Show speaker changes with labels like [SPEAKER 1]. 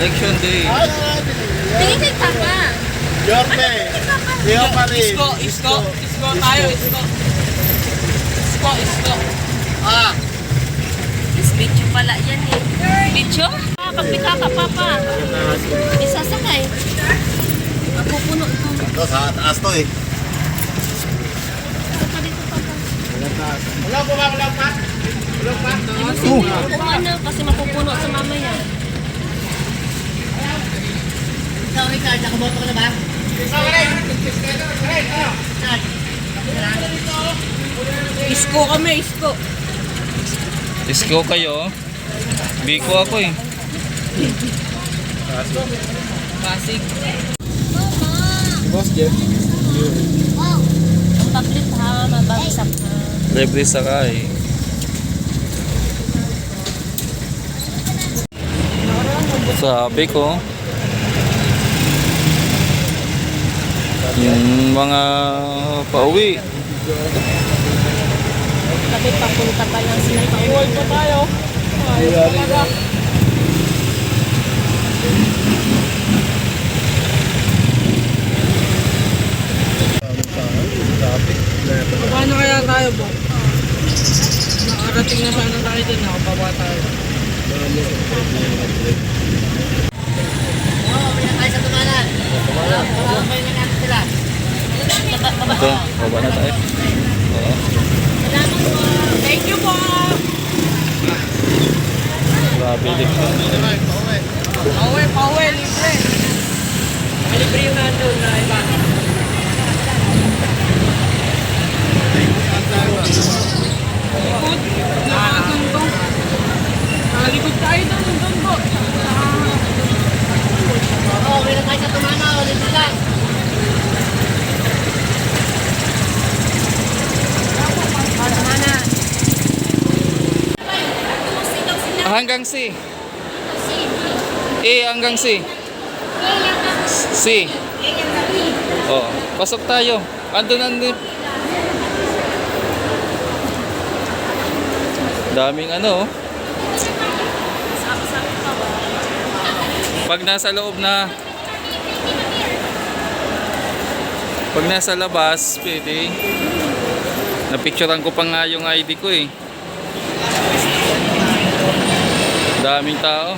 [SPEAKER 1] Election day.
[SPEAKER 2] Tingin kay Papa.
[SPEAKER 3] Yorme. Iyo pa rin.
[SPEAKER 4] Isko tayo, isko.
[SPEAKER 3] Ah.
[SPEAKER 2] Bicho pala yan eh. Bicho? Pagpika ka, Papa. Isasakay. Mapupuno ito.
[SPEAKER 3] Ito sa taas to eh.
[SPEAKER 2] Ito pa dito, Papa.
[SPEAKER 3] Wala po ba? Wala pa? Wala pa?
[SPEAKER 2] Kumana kasi mapupuno sa mamaya.
[SPEAKER 5] Ikaw, Richard, nakaboto ka na ba?
[SPEAKER 4] Isko kami, isko.
[SPEAKER 1] Isko kayo. Biko ako eh.
[SPEAKER 4] Pasig.
[SPEAKER 3] Boss Jeff.
[SPEAKER 2] Ang tablet ha, mabagsak ha.
[SPEAKER 1] Libre sakay. Sabi ko. Yung mga pauwi.
[SPEAKER 2] Sabi papunta pa lang sila pa.
[SPEAKER 4] Iwal pa tayo. Ayos pa talaga. Paano kaya tayo, Bo? Nakarating na sana tayo din. Nakababa tayo.
[SPEAKER 5] Oo, pinatay sa tumalan. Tumalan na natin sila.
[SPEAKER 1] Ito, baba na tayo. Oo.
[SPEAKER 4] Thank you po!
[SPEAKER 1] Grabe, election.
[SPEAKER 4] Pauwi, libre. Libre yung nandun na iba. Likod. Nakakasundo. Nakalikod tayo doon po.
[SPEAKER 5] Oo, pinatay sa tumalan. Ulit sila.
[SPEAKER 1] Hanggang C. A hanggang C. C. Oh, pasok tayo. Ando na daming ano. Pag nasa loob na, pag nasa labas, pwede. Napicturean ko pa nga yung ID ko eh. Daming tao.